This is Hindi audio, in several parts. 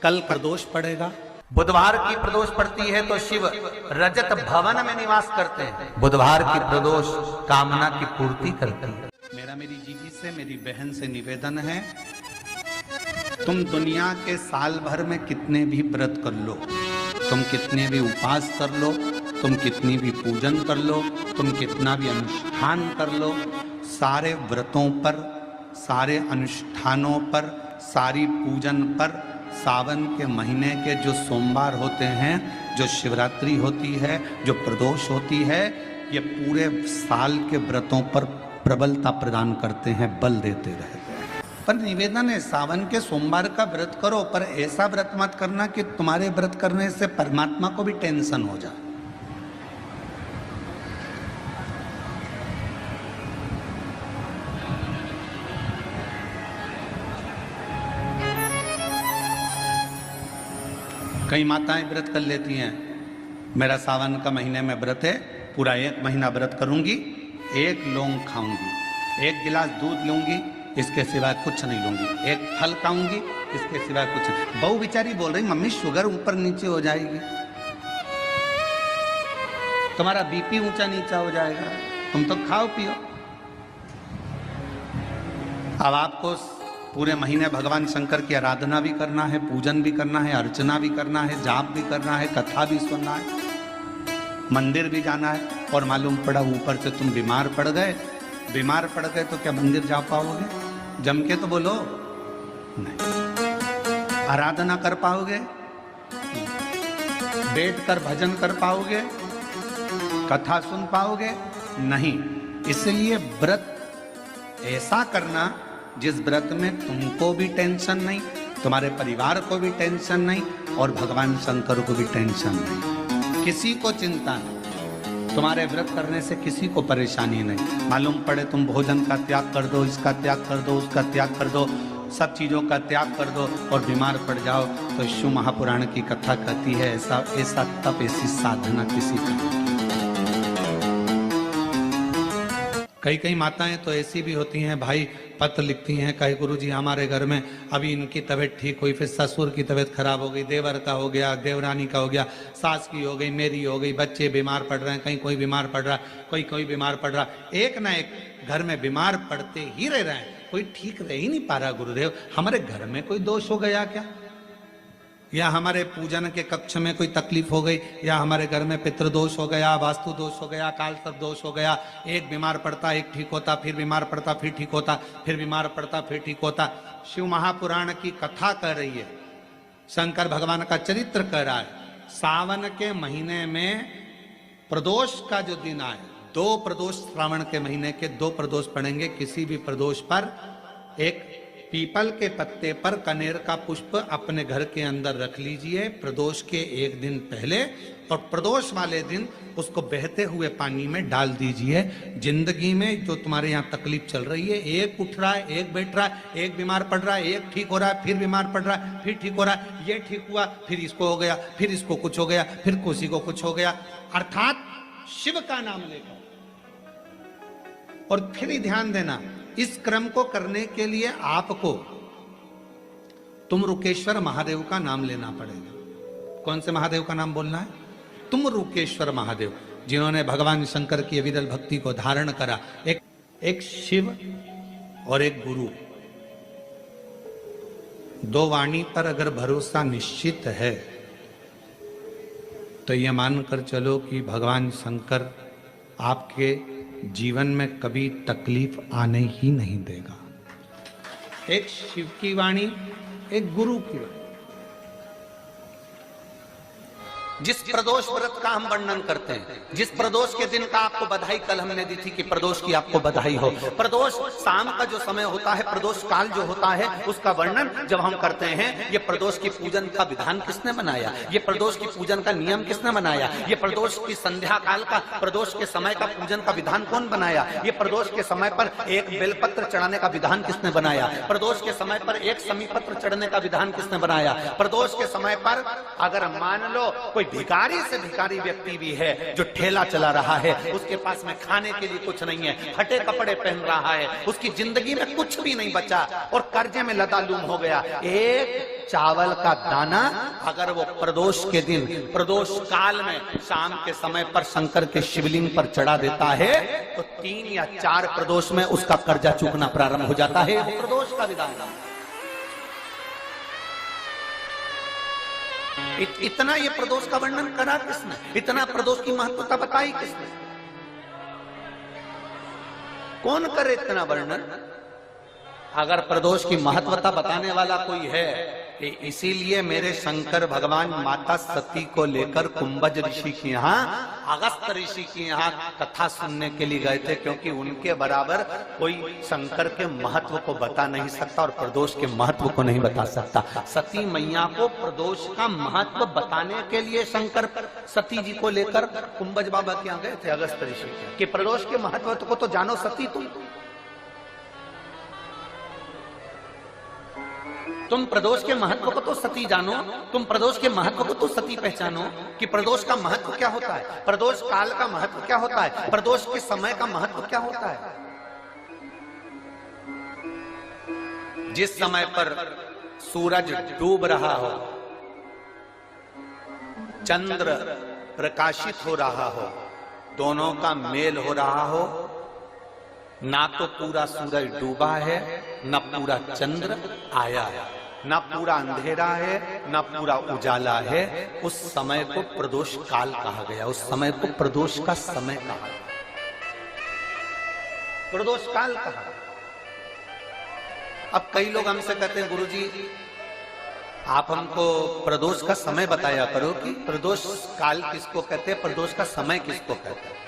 कल प्रदोष पड़ेगा। बुधवार की प्रदोष पड़ती है तो शिव रजत भवन में निवास करते हैं। बुधवार की प्रदोष कामना की पूर्ति करती है। मेरा मेरी जीजी से, मेरी बहन से निवेदन है, तुम दुनिया के साल भर में कितने भी व्रत कर लो, तुम कितने भी उपास कर लो, तुम कितनी भी पूजन कर लो, तुम कितना भी अनुष्ठान कर लो, सारे व्रतों पर, सारे अनुष्ठानों पर, सारी पूजन पर सावन के महीने के जो सोमवार होते हैं, जो शिवरात्रि होती है, जो प्रदोष होती है, ये पूरे साल के व्रतों पर प्रबलता प्रदान करते हैं, बल देते रहते हैं। पर निवेदन है, सावन के सोमवार का व्रत करो, पर ऐसा व्रत मत करना कि तुम्हारे व्रत करने से परमात्मा को भी टेंशन हो जाए। कई माताएं व्रत कर लेती हैं, मेरा सावन का महीने में व्रत है, पूरा 1 महीना व्रत करूंगी, 1 लौंग खाऊंगी, 1 गिलास दूध लूंगी, इसके सिवाय कुछ नहीं लूंगी, 1 फल खाऊंगी, इसके सिवाय कुछ नहीं। बहू बेचारी बोल रही, मम्मी शुगर ऊपर नीचे हो जाएगी, तुम्हारा बीपी ऊंचा नीचा हो जाएगा, तुम तो खाओ पियो। अब आपको पूरे महीने भगवान शंकर की आराधना भी करना है, पूजन भी करना है, अर्चना भी करना है, जाप भी करना है, कथा भी सुनना है, मंदिर भी जाना है, और मालूम पड़ा ऊपर से तुम बीमार पड़ गए। बीमार पड़ गए तो क्या मंदिर जा पाओगे? जम के तो बोलो, नहीं। आराधना कर पाओगे? बैठकर भजन कर पाओगे? कथा सुन पाओगे? नहीं। इसलिए व्रत ऐसा करना जिस व्रत में तुमको भी टेंशन नहीं, तुम्हारे परिवार को भी टेंशन नहीं, और भगवान शंकर को भी टेंशन नहीं, किसी को चिंता नहीं। तुम्हारे व्रत करने से किसी को परेशानी नहीं। मालूम पड़े तुम भोजन का त्याग कर दो, इसका त्याग कर दो, उसका त्याग कर दो, सब चीजों का त्याग कर दो और बीमार पड़ जाओ, तो शिव महापुराण की कथा कहती है ऐसा तप, ऐसी साधना किसी का। कई माताएं तो ऐसी भी होती हैं भाई, पत्र लिखती हैं, कहे गुरुजी हमारे घर में अभी इनकी तबीयत ठीक हुई, फिर ससुर की तबीयत खराब हो गई, देवर का हो गया, देवरानी का हो गया, सास की हो गई, मेरी हो गई, बच्चे बीमार पड़ रहे हैं, कहीं कोई बीमार पड़ रहा, कोई बीमार पड़ रहा, एक ना एक घर में बीमार पड़ते ही रह रहे हैं, कोई ठीक रह ही नहीं पा रहा। गुरुदेव हमारे घर में कोई दोष हो गया क्या, या हमारे पूजन के कक्ष में कोई तकलीफ हो गई, या हमारे घर में पितृदोष हो गया, वास्तु दोष हो गया, काल सर्प दोष हो गया, एक बीमार पड़ता एक ठीक होता, फिर बीमार पड़ता फिर ठीक होता, फिर बीमार पड़ता फिर ठीक होता। शिव महापुराण की कथा कह रही है, शंकर भगवान का चरित्र कह रहा है, सावन के महीने में प्रदोष का जो दिन आए, 2 प्रदोष श्रावण के महीने के 2 प्रदोष पड़ेंगे, किसी भी प्रदोष पर एक पीपल के पत्ते पर कनेर का पुष्प अपने घर के अंदर रख लीजिए प्रदोष के 1 दिन पहले, और प्रदोष वाले दिन उसको बहते हुए पानी में डाल दीजिए। जिंदगी में जो तुम्हारे यहाँ तकलीफ चल रही है, एक उठ रहा है, एक बैठ रहा है, एक बीमार पड़ रहा है, एक ठीक हो रहा है, फिर बीमार पड़ रहा है, फिर ठीक हो रहा है, ये ठीक हुआ, फिर इसको हो गया, फिर इसको कुछ हो गया, फिर किसी को कुछ हो गया, अर्थात शिव का नाम लेकर। और फिर ध्यान देना, इस क्रम को करने के लिए आपको तुमरुकेश्वर महादेव का नाम लेना पड़ेगा। कौन से महादेव का नाम बोलना है? तुमरुकेश्वर महादेव, जिन्होंने भगवान शंकर की अविरल भक्ति को धारण करा। एक शिव और एक गुरु, 2 वाणी पर अगर भरोसा निश्चित है तो यह मानकर चलो कि भगवान शंकर आपके जीवन में कभी तकलीफ आने ही नहीं देगा। एक शिव की वाणी, एक गुरु की वाणी। जिस प्रदोष व्रत का हम वर्णन करते हैं, जिस प्रदोष के दिन का आपको बधाई कल हमने दी थी कि प्रदोष की आपको बधाई हो, प्रदोष शाम का जो समय होता है, प्रदोष काल जो होता है, उसका वर्णन जब हम करते हैं, ये प्रदोष की पूजन का विधान किसने बनाया, ये प्रदोष की पूजन का नियम किसने बनाया, ये प्रदोष की संध्या काल का, प्रदोष के समय का पूजन का विधान कौन बनाया, ये प्रदोष के समय पर एक बेलपत्र चढ़ाने का विधान किसने बनाया, प्रदोष के समय पर एक समीपत्र चढ़ने का विधान किसने बनाया, प्रदोष के समय पर अगर मान लो कोई कोई भिखारी से भिखारी व्यक्ति भी है जो ठेला चला रहा है, उसके पास में खाने के लिए कुछ नहीं है, फटे कपड़े पहन रहा है, उसकी जिंदगी में कुछ भी नहीं बचा और कर्जे में लदालूम हो गया। एक चावल का दाना अगर वो प्रदोष के दिन, प्रदोष काल में शाम के समय पर शंकर के शिवलिंग पर चढ़ा देता है तो 3 या 4 प्रदोष में उसका कर्जा चूकना प्रारंभ हो जाता है। प्रदोष का विधान इतना ये प्रदोष का वर्णन करा किसने? इतना प्रदोष की महत्वता बताई किसने? कौन करे इतना वर्णन? अगर प्रदोष की महत्वता बताने वाला कोई है, इसीलिए मेरे शंकर भगवान माता सती को लेकर कुंभज ऋषि के यहाँ, अगस्त ऋषि के यहाँ कथा सुनने के लिए गए थे, क्योंकि उनके बराबर कोई शंकर के महत्व को बता नहीं सकता और प्रदोष के महत्व को नहीं बता सकता। सती मैया को प्रदोष का महत्व बताने के लिए शंकर सती जी को लेकर कुंभज बाबा के यहाँ गए थे, अगस्त ऋषि के, कि प्रदोष के महत्व को तो जानो सती तुम प्रदोष के महत्व को तो सती जानो, तुम प्रदोष के महत्व को तो सती पहचानो कि प्रदोष का महत्व क्या होता है, प्रदोष काल का महत्व क्या होता है, प्रदोष के समय का महत्व क्या होता है। जिस समय पर सूरज डूब रहा हो, चंद्र प्रकाशित हो रहा हो, दोनों का मेल हो रहा हो, ना तो पूरा सूरज डूबा है, ना पूरा चंद्र आया है, ना पूरा अंधेरा है, ना पूरा उजाला है, उस समय को प्रदोष काल कहा गया। उस समय को प्रदोष का समय कहा, प्रदोष काल कहा। अब कई लोग हमसे कहते हैं, गुरुजी आप हमको प्रदोष का समय बताया करो कि प्रदोष काल किसको कहते हैं, प्रदोष का समय किसको कहते हैं।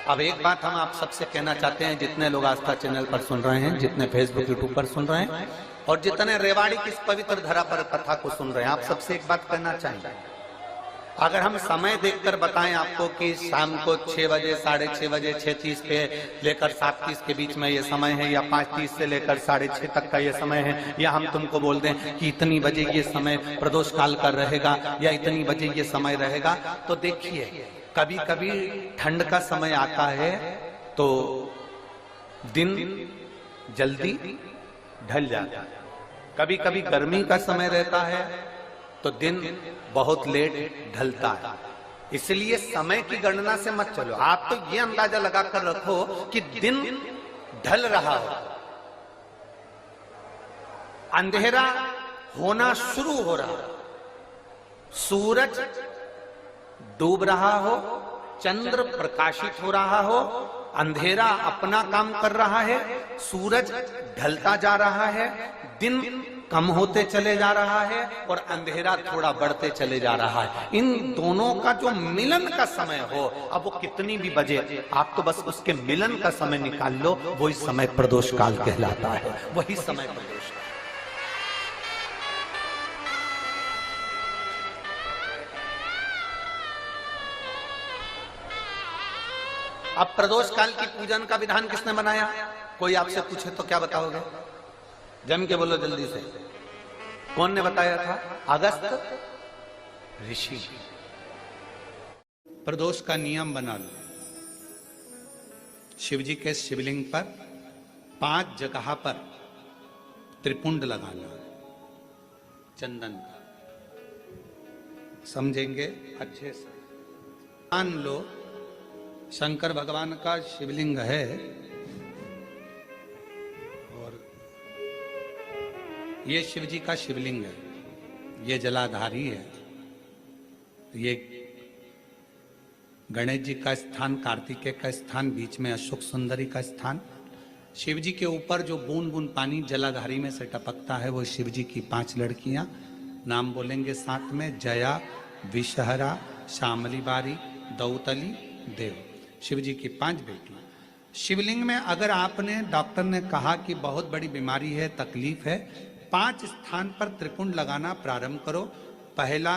अब एक बात हम आप सबसे कहना चाहते हैं, जितने लोग आस्था चैनल पर सुन रहे हैं, जितने फेसबुक यूट्यूब पर सुन रहे हैं और जितने रेवाड़ी की इस पवित्र धरा पर कथा को सुन रहे हैं, आप सबसे एक बात कहना चाहेंगे, अगर हम समय देखकर बताएं आपको कि शाम को 6 बजे, 6:30 बजे, 6:30 पे लेकर 7:30 के बीच में ये समय है, या 5:30 से लेकर 6:30 तक का ये समय है, या हम तुमको बोल दें कि इतनी बजे ये समय प्रदोष काल का रहेगा या इतनी बजे ये समय रहेगा, तो देखिए कभी कभी ठंड का समय आता है तो दिन जल्दी ढल जाता है, कभी कभी गर्मी का समय रहता है तो दिन बहुत लेट ढलता है। इसलिए समय की गणना से मत चलो, आप तो ये अंदाजा लगाकर रखो कि दिन ढल रहा हो, अंधेरा होना शुरू हो रहा, सूरज डूब रहा हो, चंद्र प्रकाशित हो रहा हो, अंधेरा अपना काम कर रहा है, सूरज ढलता जा रहा है, दिन कम होते चले जा रहा है और अंधेरा थोड़ा बढ़ते चले जा रहा है। इन दोनों का जो मिलन का समय हो, अब वो कितनी भी बजे, आप तो बस उसके मिलन का समय निकाल लो, वही समय प्रदोष काल कहलाता है, वही समय प्रदोष काल। अब प्रदोष काल की पूजन का विधान किसने बनाया? कोई आपसे पूछे तो क्या बताओगे? जम के बोलो जल्दी से, कौन ने बताया था? अगस्त ऋषि। प्रदोष का नियम बना लो, शिव जी के शिवलिंग पर 5 जगह पर त्रिपुंड लगाना है चंदन का, समझेंगे अच्छे से? मान लो शंकर भगवान का शिवलिंग है और ये शिव जी का शिवलिंग है, ये जलाधारी है, ये गणेश जी का स्थान, कार्तिकेय का स्थान, बीच में अशोक सुंदरी का स्थान, शिव जी के ऊपर जो बूंद बूंद पानी जलाधारी में से टपकता है वो शिव जी की 5 लड़कियां, नाम बोलेंगे साथ में, जया, विषहरा, श्यामली बारी, दौतली, देव, शिव जी की 5 बेटियां। शिवलिंग में अगर आपने, डॉक्टर ने कहा कि बहुत बड़ी बीमारी है, तकलीफ है, 5 स्थान पर त्रिपुंड लगाना प्रारंभ करो, पहला,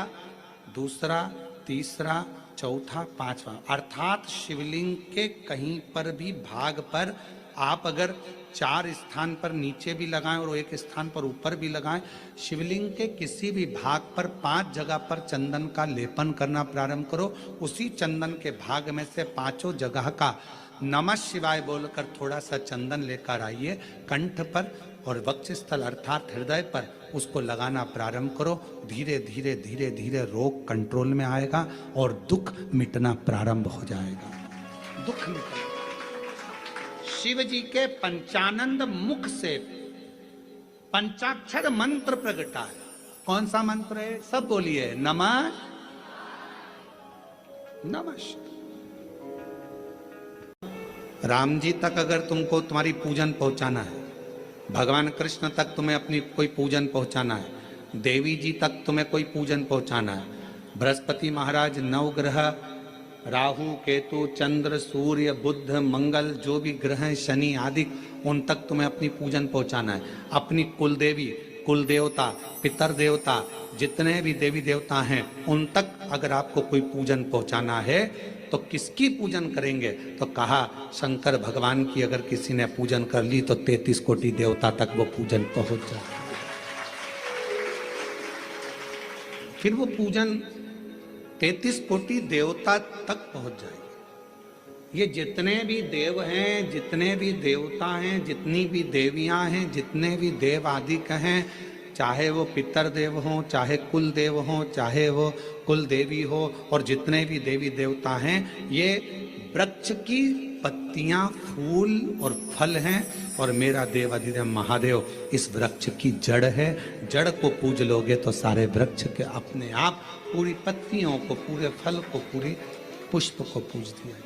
दूसरा, तीसरा, चौथा, 5वां, अर्थात शिवलिंग के कहीं पर भी भाग पर आप अगर 4 स्थान पर नीचे भी लगाएं और एक स्थान पर ऊपर भी लगाएं। शिवलिंग के किसी भी भाग पर 5 जगह पर चंदन का लेपन करना प्रारंभ करो। उसी चंदन के भाग में से 5 जगह का नमः शिवाय बोलकर थोड़ा सा चंदन लेकर आइए, कंठ पर और वक्षस्थल अर्थात हृदय पर उसको लगाना प्रारंभ करो। धीरे धीरे धीरे धीरे रोग कंट्रोल में आएगा और दुख मिटना प्रारंभ हो जाएगा। दुख मिटेगा। शिव जी के पंचानंद मुख से पंचाक्षर मंत्र प्रगटा है। कौन सा मंत्र है? सब बोलिए, नमः नमः। राम जी तक अगर तुमको तुम्हारी पूजन पहुंचाना है, भगवान कृष्ण तक तुम्हें अपनी कोई पूजन पहुंचाना है, देवी जी तक तुम्हें कोई पूजन पहुंचाना है, बृहस्पति महाराज, नवग्रह, राहु, केतु, चंद्र, सूर्य, बुध, मंगल, जो भी ग्रह हैं, शनि आदि, उन तक तुम्हें अपनी पूजन पहुंचाना है। अपनी कुल देवी, कुल देवता, पितर देवता, जितने भी देवी देवता हैं उन तक अगर आपको कोई पूजन पहुंचाना है तो किसकी पूजन करेंगे? तो कहा शंकर भगवान की अगर किसी ने पूजन कर ली तो 33 कोटि देवता तक वो पूजन पहुंच जाए। फिर वो पूजन 33 कोटि देवता तक पहुंच जाएगी। ये जितने भी देव हैं, जितने भी देवता हैं, जितनी भी देवियां हैं, जितने भी देव आदि हैं, चाहे वो पितर देव हों, चाहे कुल देव हों, चाहे वो कुल देवी हो, और जितने भी देवी देवता हैं, ये वृक्ष की पत्तियां, फूल और फल हैं। और मेरा देव अधिदेव महादेव इस वृक्ष की जड़ है। जड़ को पूज लोगे तो सारे वृक्ष के अपने आप पूरी पत्तियों को, पूरे फल को, पूरी पुष्प को पूज दिया जाए।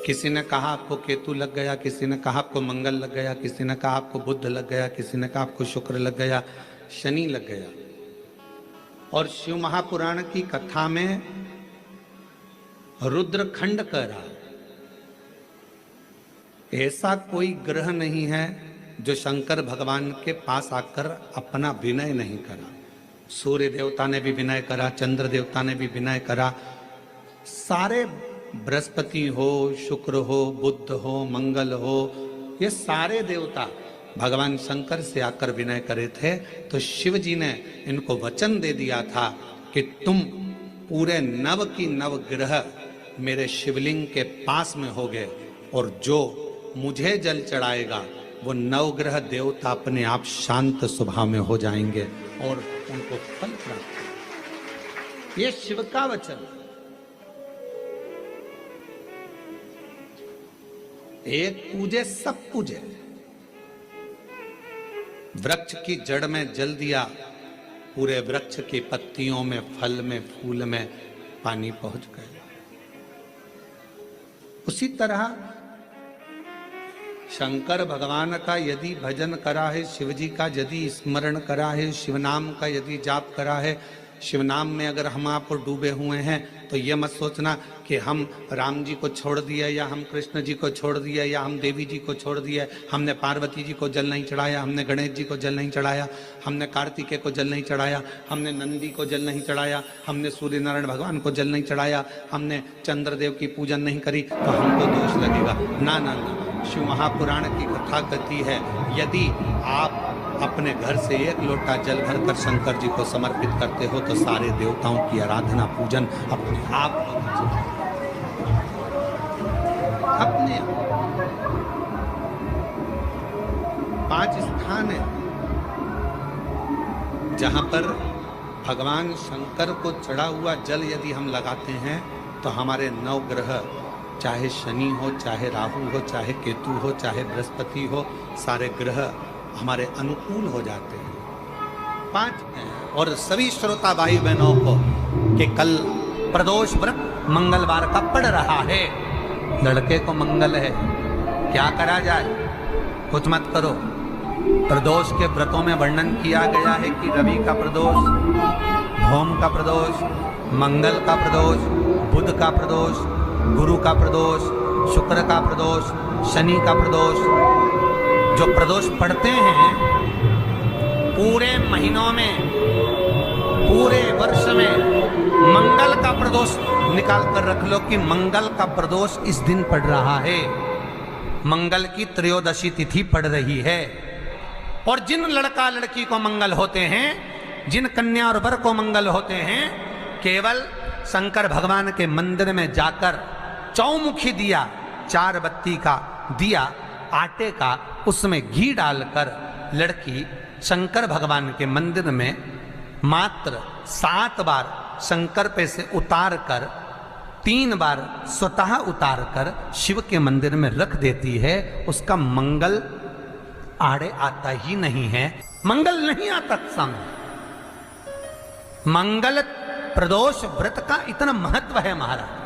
किसी ने कहा आपको केतु लग गया, किसी ने कहा आपको मंगल लग गया, किसी ने कहा आपको बुध लग गया, किसी ने कहा आपको शुक्र लग गया, शनि लग गया। और शिव महापुराण की कथा में रुद्रखंड कह रहा है, ऐसा कोई ग्रह नहीं है जो शंकर भगवान के पास आकर अपना विनय नहीं करा। सूर्य देवता ने भी विनय करा, चंद्र देवता ने भी विनय करा, सारे बृहस्पति हो, शुक्र हो, बुध हो, मंगल हो, ये सारे देवता भगवान शंकर से आकर विनय करे थे। तो शिव जी ने इनको वचन दे दिया था कि तुम पूरे नव की नव ग्रह मेरे शिवलिंग के पास में होगे, और जो मुझे जल चढ़ाएगा वो नवग्रह देवता अपने आप शांत स्वभाव में हो जाएंगे और उनको फल प्राप्त। ये शिव का वचन। एक पूजे सब पूजे। वृक्ष की जड़ में जल दिया, पूरे वृक्ष की पत्तियों में, फल में, फूल में पानी पहुंच गया। उसी तरह शंकर भगवान का यदि भजन करा है, शिव जी का यदि स्मरण करा है, शिव नाम का यदि जाप करा है, शिव नाम में अगर हम आप डूबे हुए हैं तो ये मत सोचना कि हम राम जी को छोड़ दिए, या हम कृष्ण जी को छोड़ दिए, या हम देवी जी को छोड़ दिए, हमने पार्वती जी को जल नहीं चढ़ाया, हमने गणेश जी को जल नहीं चढ़ाया, हमने कार्तिकेय को जल नहीं चढ़ाया, हमने नंदी को जल नहीं चढ़ाया, हमने सूर्य नारायण भगवान को जल नहीं चढ़ाया, हमने चंद्रदेव की पूजन नहीं करी तो हमको दोष लगेगा। ना ना ना, शिव महापुराण की कथा कहती है, यदि आप अपने घर से 1 लोटा जल भरकर शंकर जी को समर्पित करते हो तो सारे देवताओं की आराधना पूजन अपने आप अपने 5 स्थान है जहां पर भगवान शंकर को चढ़ा हुआ जल यदि हम लगाते हैं तो हमारे 9 ग्रह, चाहे शनि हो, चाहे राहु हो, चाहे केतु हो, चाहे बृहस्पति हो, सारे ग्रह हमारे अनुकूल हो जाते हैं। 5 हैं। और सभी श्रोता भाई बहनों को कि कल प्रदोष व्रत मंगलवार का पड़ रहा है, लड़के को मंगल है, क्या करा जाए? कुछ मत करो। प्रदोष के व्रतों में वर्णन किया गया है कि रवि का प्रदोष, भौम का प्रदोष, मंगल का प्रदोष, बुध का प्रदोष, गुरु का प्रदोष, शुक्र का प्रदोष, शनि का प्रदोष। जो प्रदोष पड़ते हैं पूरे महीनों में, पूरे वर्ष में, मंगल का प्रदोष निकाल कर रख लो कि मंगल का प्रदोष इस दिन पड़ रहा है। मंगल की त्रयोदशी तिथि पड़ रही है। और जिन लड़का लड़की को मंगल होते हैं, जिन कन्या और वर को मंगल होते हैं, केवल शंकर भगवान के मंदिर में जाकर चौमुखी दिया, 4 बत्ती का दिया आटे का, उसमें घी डालकर लड़की शंकर भगवान के मंदिर में मात्र 7 बार शंकर पे से उतार कर 3 बार स्वतः उतार कर शिव के मंदिर में रख देती है, उसका मंगल आड़े आता ही नहीं है, मंगल नहीं आता सामने। मंगल प्रदोष व्रत का इतना महत्व है महाराज।